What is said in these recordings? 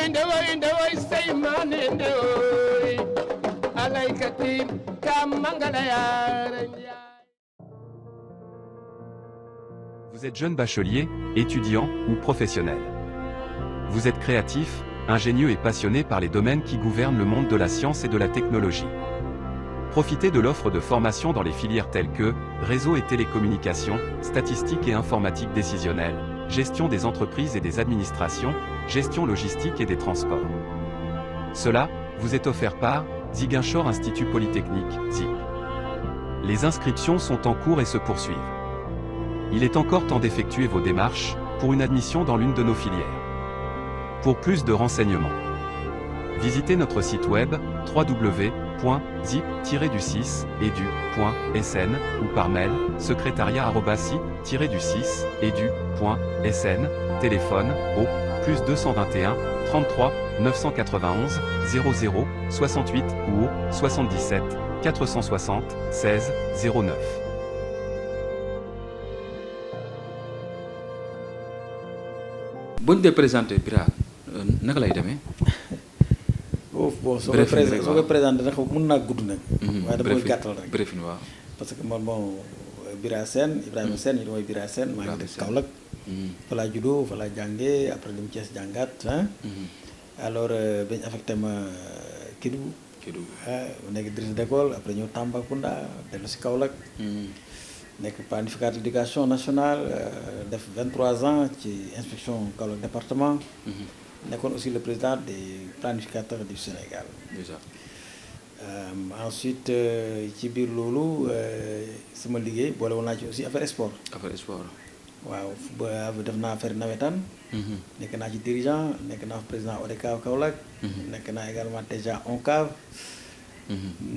ndewoy say mane ndewoy alaykati kam mangala yaara. Vous êtes jeune bachelier, étudiant ou professionnel. Vous êtes créatif, ingénieux et passionné par les domaines qui gouvernent le monde de la science et de la technologie. Profitez de l'offre de formation dans les filières telles que réseau et télécommunications, statistiques et informatique décisionnelle, gestion des entreprises et des administrations, gestion logistique et des transports. Cela vous est offert par Ziguinchor Institut Polytechnique, ZIP. Les inscriptions sont en cours et se poursuivent. Il est encore temps d'effectuer vos démarches pour une admission dans l'une de nos filières. Pour plus de renseignements, visitez notre site web www.zip-du6edu.sn ou par mail secrétariat@si-du6edu.sn, téléphone au +221 33 991 00 68 ou au 77 460 16 09. bu ñu dee présenté Bira naka lay demee. bon soo koy présenté nag mën naa gudd nag. waaye dama koy gàttal rek. bref waaw. parce que man bon Bira Sène Ibrahima Sène ñu damay Bira Sène maa ngi dëkk Kaolack. fa laa juddoo fa laa jàngee après dem Thiès jàngaat alors bañ affecté ma Kédougou. mu nekk directeur d'école après ñëw Tambacounda dellu si Kaolack. nekk planificateur d'éducation nationale def 23 ans ci inspection Kaolack département. nekkoon aussi le président des planificateurs du Sénégal. déjà. Ensuite ci biir loolu sama liggéey boole woon naa ci aussi affaire sport. affaire sport. waaw ba def naa affaire nawetaan. nekk naa ci dirigeant nekk naa président ODCAV Kaolack. nekk naa également déjà ONCAV.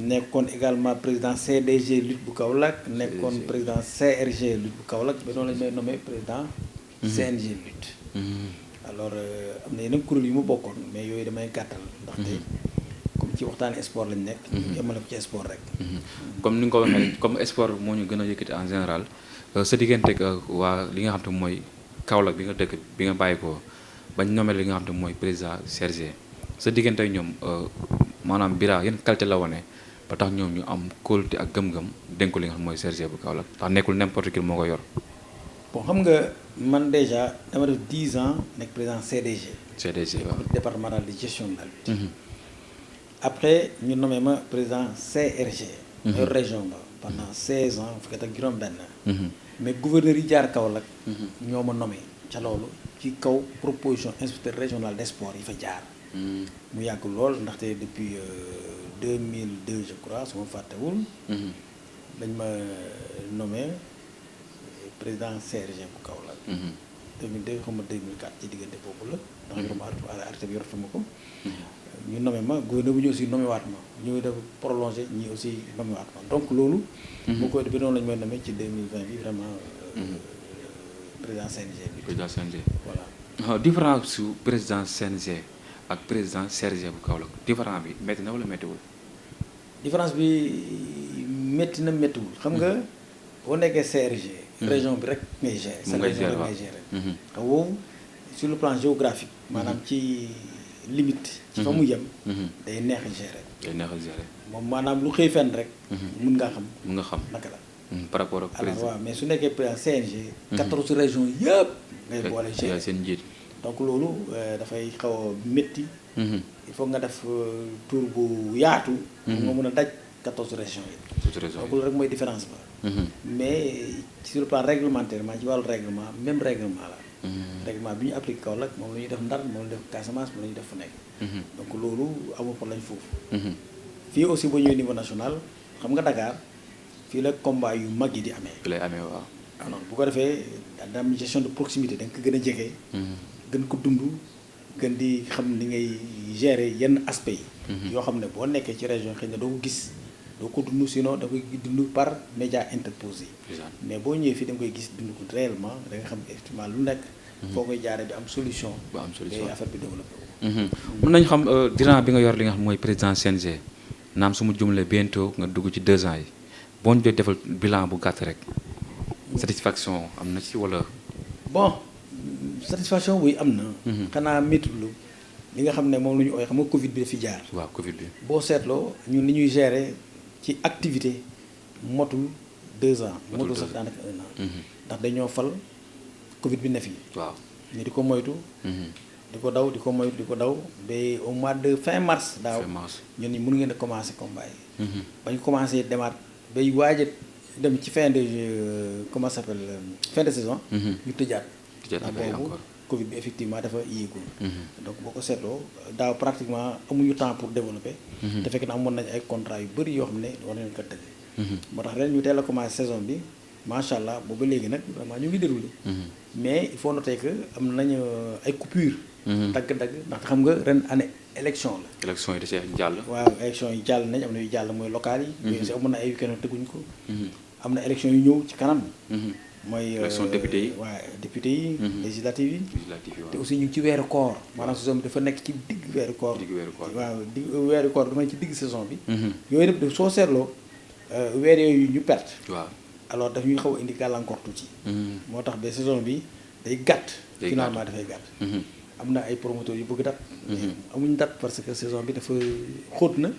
nekkoon également président CDG lutte bu Kaolack. nekkoon président CRG lutte bu Kaolack ba noonu lañ may nommé président. CNG lutte. alors am na yeneen kuréel yu mu bokkoon mais yooyu damay gàttal ndaxte comme ci waxtaani sport lañ nekk. yemale ko ci sport rek. comme ni nga ko waxee comme sport moo ñu gën a yëkkati en général sa diggante waa li nga xam te mooy Kaolack bi nga dëkk bi nga bàyyi ko bañ nommé li nga xam te mooy président CRG sa diggante ñoom maanaam Bira yan qualité la wane ba tax ñoom ñu am kóolute ak gëm-gëm dénk ko li nga xam mooy CRG bu Kaolack ndax nekkul n'importe qui moo ko yor. bon xam nga man déjà dama def 10 ans nekk président CDG. CDG waaw départemental de gestion de la lutte. après ñu nommé ma président CRG. yor région ba pendant 16 ans fukki at ak juróom-benn. mais gouverneur yi jaar Kaolack. ñoo ma nommé ca loolu ci kaw proposition inspecteur régional des sports yi fa jaar. mu yàgg lool ndaxte depuis 2002 je crois su ma fàttewul. dañ ma nommé. président CRG bu Kaolack. 2002 xam nga 2004 ci diggante boobu la. ndax yoruma arrêté bi yoratuma ko. ñu nommé ma gouverneur bu ñu aussi nommé waat ma ñu def prolongé ñii aussi nommé waat ma donc loolu. boo koy defee noonu la ñu may nommé ci 2020 bi vraiment. président CNG bi. président CNG. voilà. différence su président CNG ak président CRG bu Kaolack différence bi métti na wala méttiwul. différence bi métti na méttiwul xam nga boo nekkee CRG. région bi rek ngay gérer. sa région rek ngay gérer. xam woowu sur le plan géographique. maanaam ci limite. ci fa mu yem. day neex a gérer. day neex a gérer. moom maanaam lu xëy fenn rek. mun ngaa xam. mun nga xam naka la. par rapport ak président alors waaw mais su nekkee président CNG. 14 régions yëpp. ngay boole gérer seen njiit. donc loolu dafay xaw a métti. il faut nga def tour bu yaatu. nga mun a daj 14 régions yi. 14 régions donc loolu rek mooy différence ba. mais sur le plan réglementaire maa ci wàllu règlement même règlement la. règlement bi ñu appliqué Kaolack moom la ñuy def Ndar moom la ñuy def Casamance moom la ñuy def fu nekk. donc loolu amul problème foofu. fii aussi ba ñëwee niveau national xam nga Dakar fii la combat yu mag yi di amee. fi lay amee waaw. alors bu ko defee daam gestion de proximité da nga ko gën a jege. gën ko dund gën di xam ni ngay gérer yenn aspects yi. yoo xam ne boo nekkee ci région xëy na doo ko gis. doo ko dund sinon da koy dund par média interposé. mais boo ñëwee fii da nga koy gis dund ko réellement da nga xam effectivement lu nekk. foo koy jaaree bi am solution. ba am solution affaire bi développé wu. mën nañu xam durant bi nga yor li nga xam mooy président CNG naam su ma jumlee bientôt nga dugg ci 2 ans yi boo ñu defal bilan bu gàtt rek satisfaction am na ci wala. bon satisfaction buy am na. xanaa métti lu li nga xam ne moom la ñu ooy xam nga Covid bi dafi jaar. waaw Covid bi. boo seetloo ñun li ñuy gérer ci activité motul 2 ans. motul sax daanaka 1 an. ndax dañoo fal Covid bi ne fi. waaw ñu di ko moytu. di ko daw di ko moytu di ko daw ba au mois de fin mars. daaw ñun ñu mun ngeen a commencé combat yi. ba ñu commencé demaat bay waaj a dem ci fin de comment ça s'appelle fin de saison. ñu tëjaat. tëjaat boobu Covid bi effectivement dafa yéegul. donc boo ko seetloo daaw pratiquement amuñu temps pour développer. te fekk na amoon nañ ay contrats yu bëri yoo xam ne war nañu ko tëgg. moo tax ren ñu teel a commencé saison bi macha allah boobu ba léegi nag vraiment ñu ngi déroulé. mais il faut noter que am nañu ay coupures. dagg-dagg ndax xam nga ren année élection la. élection yi da see jàll. waaw élection yi jàll nañ am na yu jàll mooy locales yi. yooyu aussi amoon na ay week-end tëgguñ ko. am na élection yu ñëw ci kanam. mooy élection député yi. waaw député yi. législative yi. législative te aussi ñu ngi ci weeru koor. maanaam saison bi dafa nekk ci digg weeru koor. digg weeru koor waaw digg weeru koor dafa nekk ci digg saison bi. yooyu yëpp soo seetloo weer yooyu ñu perte. waaw alors daf ñuy xaw a indi gàllankoor tuuti. moo tax ba saison bi day gàtt. finalement dafay gàtt. am na ay promoteurs yu bëgg date. amuñ date parce que saison bi dafa xóot na.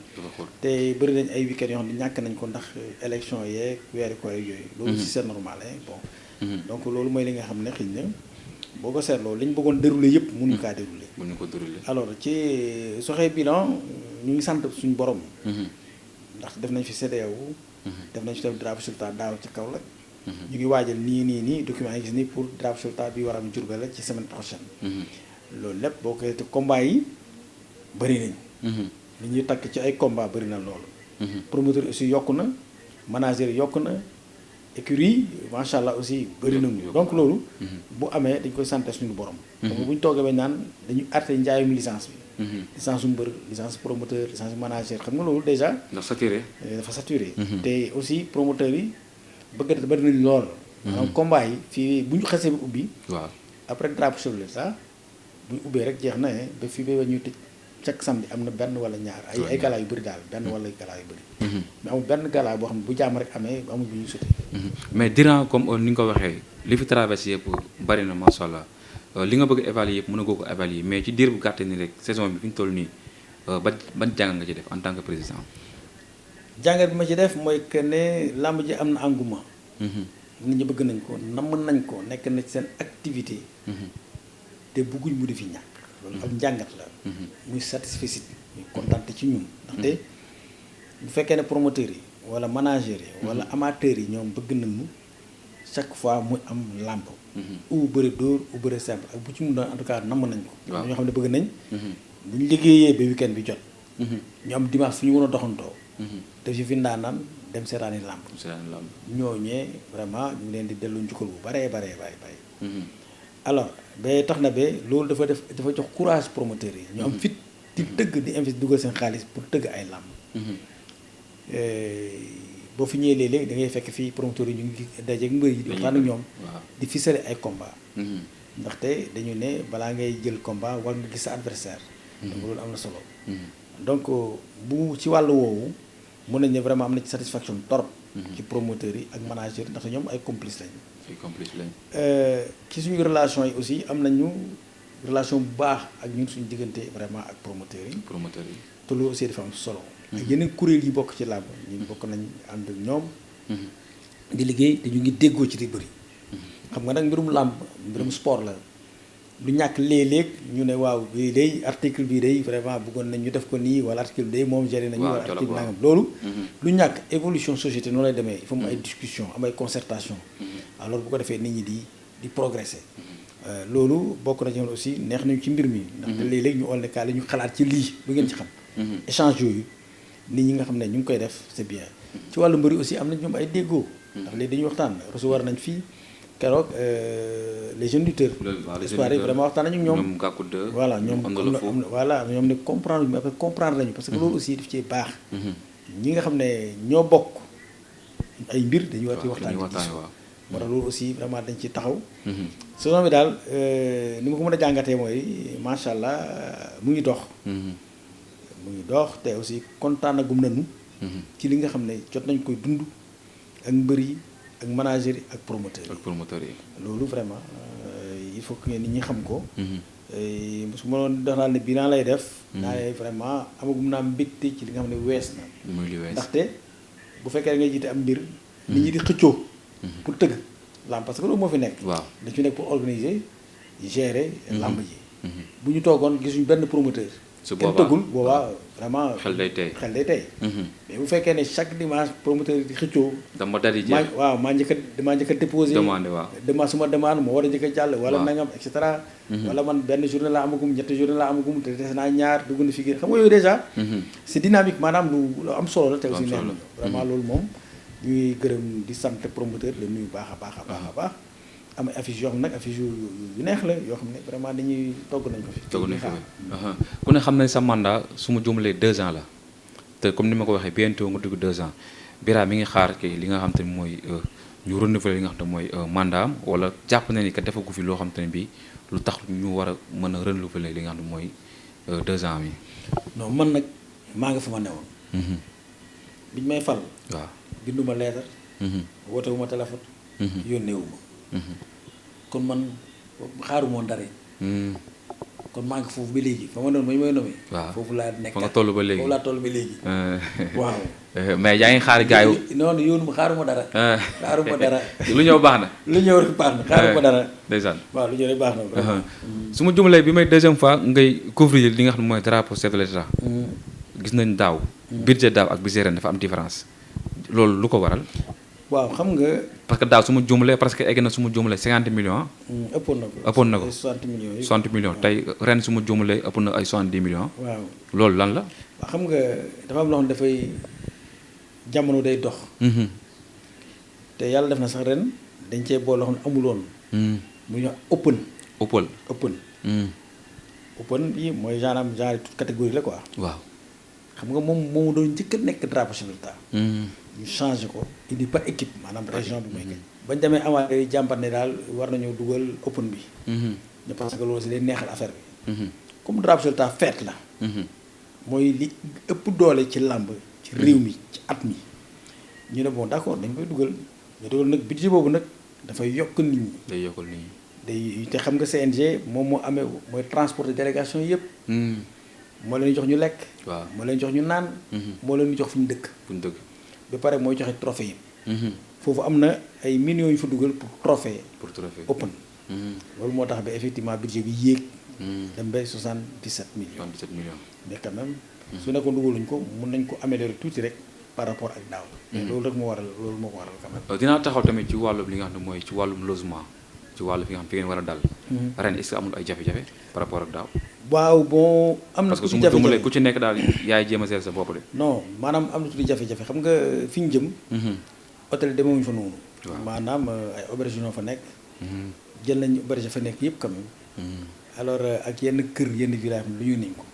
te bëri nañ ay week-end yoo xam ne ñàkk nañ ko ndax élection yeeg weeri koor yooyu. loolu si c'est normal bon. donc loolu mooy li nga xam ne xëy na boo ko seetloo li ñu bëggoon dérouler yëpp mënuñu kaa dérouler. mënuñu ko dérouler. alors ci soxee bilan ñu ngi sant suñu borom. ndax def nañ fi CEDEAO. def nañ fi tamit drapeau sultan daaw ci Kaolack. ñu ngi waajal nii document yi gis ni pour drapeau sultan bi war a am Diourbel la ci semaine prochaine. loolu lépp boo koy te combat yi bëri nañ. li ñuy takk ci ay combat bëri na loolu. promoteur aussi yokk na manager yokk na écurie macha allah aussi bëri nañu. donc loolu. bu amee dañ koy sant suñu borom. donc bu ñu toogee ba naan dañu arrêté njaayum licence bi. licence su mbër licence promoteur licence manager xam nga loolu déjà. dafa saturé. te aussi promoteurs yi bëgg na bëri nañ lool. donc combat yi fii bu ñu xasee ba ubbi. waaw après drapeau chef de l'État bu ñu ubbee rek jeex na ba fii ba ñuy tëj chaque samedi am na benn wala ñaar ay gala yu bëri daal benn wala gala yu bëri. mais amul benn gala boo xam ne bu jàmm rek amee amul bu ñuy sotee. mais durant comme ni nga ko waxee li fi traversé yëpp bari na macha allah li nga bëgg évaluer yëpp mën a ko évaluer mais ci diir bu gàtt nii rek saison bi fi ñu toll nii ban jàng nga ci def en tant que président. jàngat bi ma ci def mooy que ne làmb ji am na engouement. nit ñi bëgg nañ ko namm nañ ko nekk na ci seen activité. te bëgguñ mu di fi ñàkk. loolu ak njàngat la. muy satisfecit muy kontaan ci ñun. ndaxte bu fekkee ne promoteurs yi wala managers yi. wala amateurs yi ñoom bëgg nañu chaque fois muy am làmb. ou bëri dóor ou bëri simple ak bu ci mun doon en tout cas namm nañ ko. waaw ñoo xam ne bëgg nañ. bu ñu liggéeyee ba weekend bi jot. ñu am dimanche fu ñu mën a doxantoo. def ci fi ndaanaan dem seetaani làmb. ñooñee vraiment ñu ngi leen di dellu njukkal bu baree bay alors ba tax na ba loolu dafa jox courage promoteurs yi. ñu am fit di tëgg di investir dugal seen xaalis pour tëgg ay làmb. boo fi ñëwee léeg-léeg da ngay fekk fii promoteurs yi ñu ngi dajeeg mbër yi di waxtaan ak ñoom. di ficeler ay combat ndaxte dañu ne balaa ngay jël combat war nga gis sa adversaire. donc loolu am na solo. donc bu ci wàllu woowu mën nañ ne vraiment am na ci satisfaction torop ci promoteurs yi ak managers ndaxte ñoom ay complices lañu. ci suñu relation yi aussi am nañu relation bu baax ak ñun suñu diggante vraiment ak promoteurs yi. te loolu aussi dafa am solo. ak yeneen kuréel yi bokk ci làmb ñu bokk nañ ànd ak ñoom. di liggéey te ñu ngi déggoo ci di bëri. xam nga nag mbirum làmb mbirum sport la lu ñàkk léeg-léeg ñu ne waaw bii day article bii day vraiment bëggoon nañ ñu def ko nii wala article bi day moom géré nañu wala article nangam loolu lu ñàkk évolution société noonu lay demee il faut mu ay discussion am ay concertation alors bu ko defee nit ñi di progresser loolu bokk na ci aussi neex nañu ci mbir mi ndax léeg-léeg ñu ol ne kaa la ñu xalaat ci lii lu ngeen ci xam échange yooyu nit ñi nga xam ne ñu ngi koy def c'est bien ci wàllu mbëri aussi am nañ ñoom ay déggoo ndax léegi dañuy waxtaan recevoir nañ fii keroog les jeunes lutteurs. espoir yi vraiment waxtaan nañu ñoom. voilà ñoom voilà ñoom ne comprendre ñu après comprendre nañu parce que loolu aussi daf ci baax. ñi nga xam ne ñoo bokk ay mbir dañuy war di waxtaan moo tax loolu aussi vraiment dañ ci taxaw. saison bi daal ni ma ko mën a jàngatee mooy macha allah mu ngi dox. mu ngi dox te aussi kontaan na gum nañu. ci li nga xam ne jot nañ koy dund ak mbër yi. ak manager yi ak promoteur yi. yi. loolu vraiment il faut que nit ñi xam ko. su ma doon dox daal ne bilan lay def. naa ne vraiment amagum naa mbégte ci li nga xam ne wees na. muy li wees ndaxte bu fekkee da ngay jiite am mbir. nit ñi di xëccoo. pour tëgg lamb parce que loolu moo fi nekk. waaw dañu fi nekk pour organiser gérer lamb ji. bu ñu toogoon gisuñu benn promoteur. su boobaa kenn tëggul boobaa vraiment. xel day tey mais bu fekkee ne chaque dimanche promoteur di xëccoo. dama dal di jeex waaw maa njëkk a déposé. demandé waaw demande suma demande moo war a njëkk a jàll. wala nangam et cetera. wala man benn journée laa amagum ñetti journée laa amagum te des naa ñaar dugg na fi xam nga yooyu déjà. c'est dynamique maanaam lu am solo la. te aussi neex na vraiment loolu moom. ñuy gërëm di sant promoteur la nuyu baax a baax. am affiche yoo xam nag affiche yu neex la yoo xam ne vraiment dañuy togg nañ ko fi. togg nañ ko fi ku ne xam ne sa mandat su ma jumalee 2 ans la te comme ni ma ko waxee bientôt nga dugg 2 ans Bira mi ngi xaar ki li nga xam te ne mooy ñu renouveler li nga xam te mooy mandat am wala jàpp na ni que defagu fi loo xam te ne bii lu tax ñu war a mën a renouveler li nga xam ne mooy 2 ans yi. non man nag maa nga fa ma newoon. biñ may fal. waaw binduma leetar. woote wu ma téléphone. yónnee wu ma. kon man xaaruma woon dara. kon maa ngi foofu ba léegi fa ma doon may nomee. waaw foofu laa nekk fa nga toll ba léegi foofu laa toll ba léegi. waaw. mais yaa ngi xaar gars yi. non yoonu xaaruma dara. xaaruma dara. lu ñëw baax na. lu ñëw rek baax na xaaruma dara. ndeysaan waaw lu ñëw rek baax na. su ma jumalee bi may 2e fois ngay couvrir li nga xam ne mooy drapeau chef de l'État. gis nañ daaw. budget daaw ak budget ren dafa am différence. loolu lu ko waral. waaw xam nga. parce que daaw su ma jumalee parce que egg na su ma jumalee 50 millions. ëppoon na ko 60 millions yi 60 millions tey ren su ma jumalee ëpp na ay 70 millions. waaw loolu lan la. waaw xam nga dafa am loo xam ne dafay jamono day dox. te yàlla def na sax ren dañ cee boole loo xam ne amuloon. mu ñu open. open bi mooy genre toute catégorie la quoi. waaw xam nga moom doon njëkk a nekk drapeau chef de l'État. ñu changé ko indi par équipe maanaam région bi mooy bañ demee avant day jàmbat ne daal war nañoo dugal open bi. ñu parce que loolu si day neexal affaire bi. comme drapeau chef de l'État fête la. mooy li ëpp doole ci làmb ci réew mi ci at mi. ñu ne bon d'accord dañ koy dugal ñu dugal nag budget boobu nag dafay yokk nit ñi. day yokkal nit ñi. day te xam nga CNG moom moo amee mooy transporter délégation yëpp. moo leen jox ñu lekk. waaw moo leen jox ñu naan. moo leen jox fu ñu dëkk. ba pare mooy joxe trophée yi. foofu am na ay millions yu fa dugal pour trophée. open. loolu moo tax ba effectivement budget bi yéeg. dem ba 77 millions. 77 millions. mais quand même. su nekkoon dugaluñ ko mun nañ ko améliorer tuuti rek par rapport ak daaw. mais loolu rek moo waral quand même. dinaa taxaw tamit ci wàllum li nga xam ne mooy ci wàllum logement ci wàllu fi nga xam fi ngeen war a dal. ren est-ce que amul ay jafe-jafe par rapport ak daaw. waaw bon am na. parce que su ma jëmbalee ku ci nekk daal yaay jéem a seet sa bopp de. non maanaam am na tuuti jafe-jafe xam nga fi ñu jëm. hôtel demewuñu fa noonu. waaw maanaam ay auberge ñoo fa nekk. jël nañu auberge fa nekk yëpp quand même. alors ak yenn kër yenn village lu ñu nañ ko.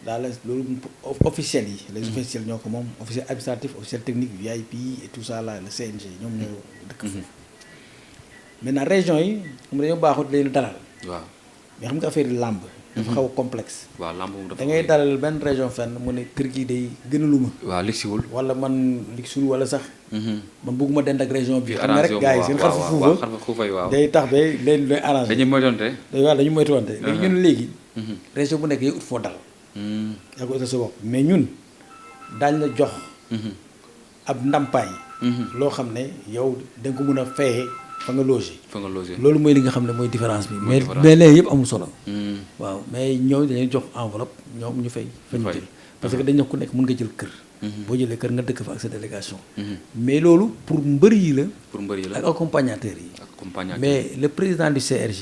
daal loolu officiel yi. les officiels ñoo ko moom officiel administratif officiel technique VIP et tout ça là le CNG ñoom ñoo dëkk foofu. maintenant région yi mu dañoo baaxut leen dalal. waaw mais xam nga affaire yi làmb. dafa xaw a complexe. waaw lamb moom dafa da ngay dalal benn région fenn mu ne kër gi day gënaluma. waaw ligsiwul. wala man ligsiwul wala sax. man bëgguma dend ak région bi. xam nga rek arrangé gars yi seen xar fa fuufa waaw day tax ba leen doy arrangé. dañuy moytonte. waaw dañu moytuwante. léegi ñun léegi. région bu nekk yow ut foo dal. yaa ko utal sa bopp mais ñun daañ la jox. ab ndàmpaay. loo xam ne yow da nga ko mën a fayee fa nga logé. loolu mooy li nga xam ne mooy différence bi. mais léegi yëpp amul solo. waaw mais ñoom dañuy jox enveloppe ñoom ñu fay. fa ñu jël parce que dañ ne ku nekk mën nga jël kër. boo jëlee kër nga dëkk fa ak sa délégation. mais loolu pour mbër yi la. ak accompagnateurs yi. mais le président du CRG.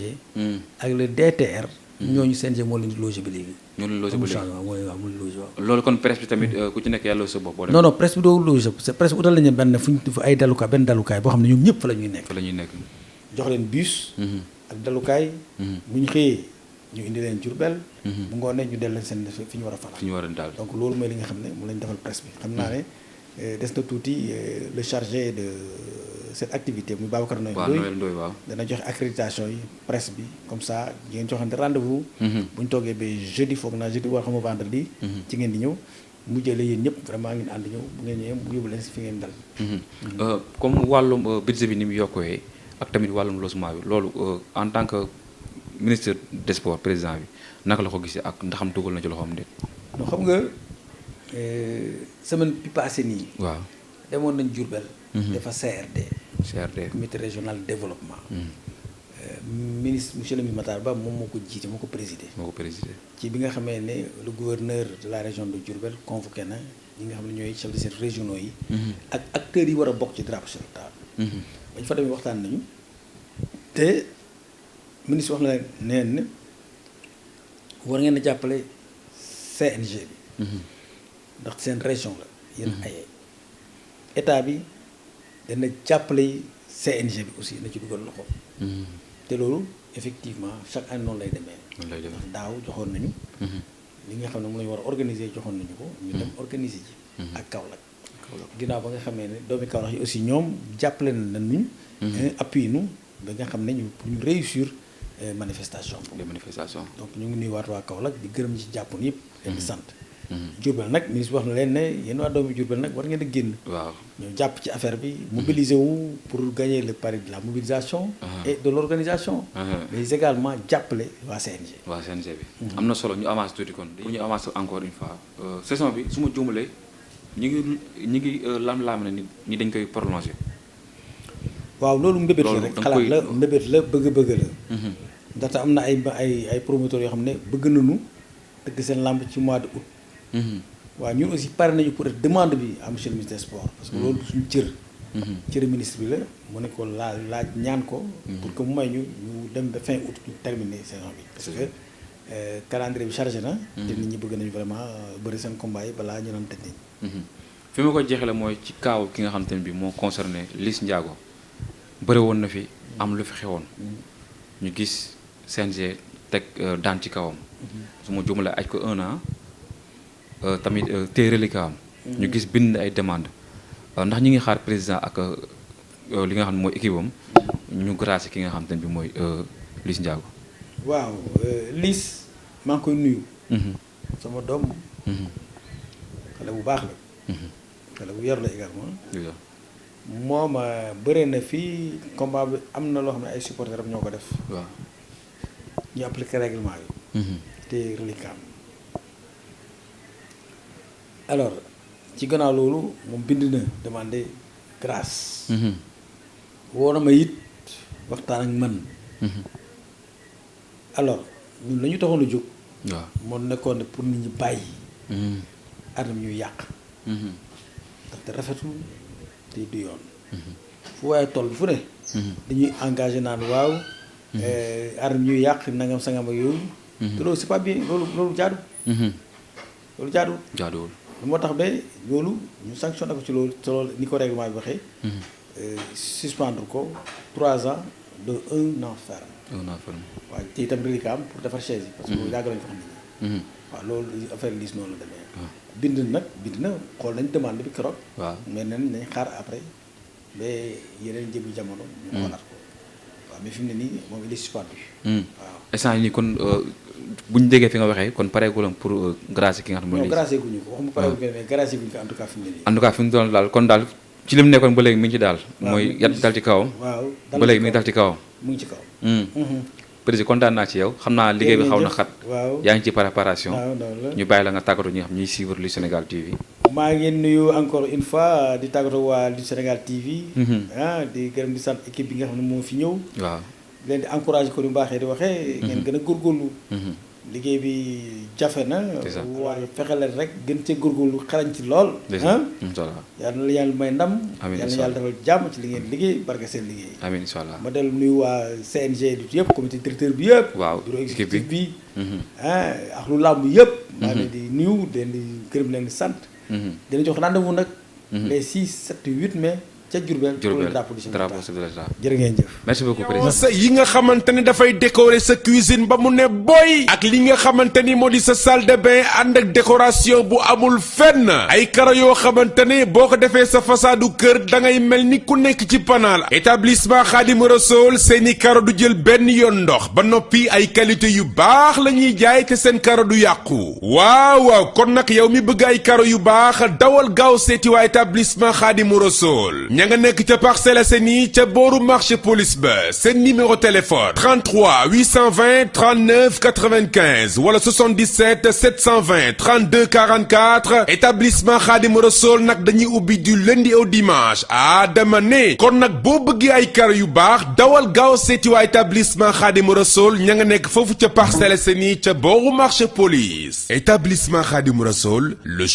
ak le DTR. ñooñu CNG moo leen di logé ba léegi. ñoo leen logé ba léegi waaw mooy waaw mu logé waaw. loolu kon presse bi tamit ku ci nekk yàlla sa bopp. non non presse bi doo logé presse bi utal nañu benn ay dalukaay benn dalukaay boo xam ne ñoom ñëpp fa la ñuy nekk. fa la ñuy nekk. jox leen bus. ak dalukaay. bu ñu xëyee ñu indi leen Diourbel. bu ngoonee ñu dellu seen fi ñu war a fanaan. fi ñu war a daal donc loolu mooy li nga xam ne mu lañ defal presse bi xam naa ne des na tuuti le chargé de cette activité muy Babacar Noël Ndoye waaw dana joxe accréditation yi presse bi comme ça ngeen joxante rendez-vous. bu ñu toogee ba jeudi foog naa jeudi war xam nga vendredi. ci ngeen di ñëw mu jëlee yéen ñëpp vraiment ngeen ànd ñëw bu ngeen ñëwee mu yóbbu leen si fi ngeen dal. comme wàllum budget bi ni mu yokkoo ak tamit wàllum logement bi loolu en tant que ministre des sports président bi naka la ko gisee ak ndaxam dugal na ci loxoom déet. non xam nga semaine bi passé nii. waaw demoon nañ Diourbel. dafa CRD. comité régional de développement. ministre monsieur le ministre Matar Ba moom moo ko jiite moo ko présidé. ci bi nga xamee ne le gouverneur de la région de Diourbel convoqué na ñi nga xam ne ñooy chefs de service régionaux yi. ak acteurs yi war a bokk ci drapeau chef d'État. bañ fa demee waxtaan nañu te ministre wax na neen ne war ngeen a jàppale CNG bi. ndax seen région la. yéen ay état bi dana jàppale CNG bi aussi na ci dugal loxo. te loolu effectivement chaque année noonu lay demee. ndax daaw joxoon nañu. li nga xam ne moom la ñu war a organiser joxoon nañu ko. ñu dem organiser ji. ak Kaolack. ginnaaw ba nga xamee ne doomi Kaolack yi aussi ñoom jàppale nañu. appui nu ba nga xam ne ñu pour ñu réussir manifestation. les manifestations. donc ñu ngi nuyuwaat waa Kaolack di gërëm ñi ci jàppoon yëpp. leen di sant. Diourbel nag ministre wax na leen ne yéen waa doomi Diourbel nag war ngeen a génn. waaw ñoo jàpp ci affaire bi mobiliser wu pour gagner le pari de la mobilisation. et de l'organisation. mais également jàppale waa CNG. waa CNG bi. am na solo ñu avance tuuti kon. bu ñu avance encore une fois. saison bi su ma juumalee ñu ngi lam-laam na ni dañ koy prolonger. waaw loolu mbébét la rek xalaat la mbébét la bëgg-bëgg la. ndaxte am na ay promoteurs yoo xam ne bëgg nañu tëgg seen lamb ci mois de août. waaw ñun aussi pare nañu pour demande bi à monsieur le ministre des sports. parce que loolu suñu cër ministre bi la mu ne ko laaj ñaan ko. pour que mu may ñu dem ba fin août ñu terminer saison bi. parce que calendrier bi chargé na. te nit ñi bëgg nañu vraiment bëri seen combat yi balaa ñu doon tëj nañ. fi ma ko jeexale mooy ci kaaw ki nga xam te ne bi moo concerné Liss Ndiago bëri woon na fi am lu fi xewoon. ñu gis CNG teg daan ci kawam. su ma juumalee aj ko 1 an. tamit téye reliquat am. ñu gis bind ay demande ndax ñi ngi xaar président ak li nga xam ne mooy équipe am ñu grâce ki nga xam te ne bi mooy Liss Ndiago. waaw Liss maa ngi koy nuyu. sama doom. xale bu baax la. xale bu yor la également. moom bëree na fii combat bi am na loo xam ne ay supporters am ñoo ko def. waaw ñu appliqué règlement bi. téye reliquat am. alors ci gannaaw loolu moom bind na demandé grâce. woo na ma it waxtaan ak man. alors ñun la ñu taxoon a jóg. waaw moo nekkoon ne pour nit ñi bàyyi. anam ñuy yàq. ndaxte rafetul te du yoon. fu waaye toll fu ne. dañuy engagé naan waaw. anam ñuy yàq nangam sangam ak yooyu. te loolu c'est pas bien loolu jaadu. loolu jaaduwul. moo tax ba loolu ñu sanctionné ko ci loolu te loolu ni ko règlement bi waxee. suspendre ko 3 ans de 1 an ferme. 1 an ferme. waaw te itam reliquat am pour defar chaise yi. parce que loolu yàgg nañu fa xam ne. waaw loolu affaire Liss noonu la demee. bind na xool nañ demande bi keroog. waaw mais nañ xaar après ba yeneen jëbu jamono. ñu xoolaat ko waaw mais fi mu ne nii moom il est suspendu. waaw instant yii nii kon bu ñu déggee fi nga waxee kon pareegul pour grâce ki nga xam ne mooy. non grâce guñu ko waxuma pareegul mais grâce guñu ko en tout cas fi mu ne nii. en tout cas fi mu doon daal kon daal ci li mu nekkoon ba léegi mi ngi ci daal. mooy yat dal ci kawam. waaw ba léegi mi ngi dal ci kawam. mu ngi ci kaw. président kontaan naa ci yow xam naa liggéey bi xaw na xat. waaw yaa ngi ci préparation. waaw loolu la ñu bàyyi la nga tàggatoo ñi nga xam ñuy suivre Lutte Sénégal TV. maa ngi nuyu encore une fois di tàggatoo waa Lutte Sénégal TV. di gërëm di sant équipe bi nga xam ne moo fi ñëw. waaw leen di encouragé ko ni mbaaxee di waxee. ngeen gën a góorgóorlu. liggéey bi jafe na. waaye fexe leen rek gën cee góorgóorlu xarañ ci lool. incha allah yàlla na yàlla may ndam. amiin yàlla na yàlla defal jàmm ci li ngeen liggéey barke seen liggéey. amiin incha allah ma dellu nuyu waa CNG du yëpp comité directeur bi yëpp. waaw bureau exécutif bi. ak lu làmb yëpp. maa ngi leen di nuyu leen di gërëm leen di sant. dina jox rendez-vous nag. les 6 7 8 mai. ca Diourbel drapeau chef de l'État jërë ngeen jëf. merci beaucoup président. sa yi nga xamante ni dafay décorer sa cuisine ba mu ne boy ak li nga xamante ni moo di sa salle de bain ànd ak décoration bu amul fenn ay karo yoo xamante ne boo ko defee sa façade kër da ngay mel ni ku nekk ci panaal établissement Khadim Rassoul seeni karo du jël benn yoon ndox ba noppi ay qualité yu baax la ñuy jaay te seen karo du yàqu waaw kon nag yow mi bëgg ay karo yu baax dawal gaaw seeti waa établissement Khadim Rassoul ña nga nekk ca Parcelles Assainies ca booru marché police ba seen numéro téléphone 33 820 39 95 wala 77 720 32 44 établissement Khadim Rassoul nag dañuy ubbi du lundi au dimanche dama ne kon nag boo bëggee ay karo yu baax dawal gaaw seeti waa établissement Khadim Rassoul ña nga nekk foofu ca Parcelles Assainies ca booru marché police établissement Khadim Rassoul le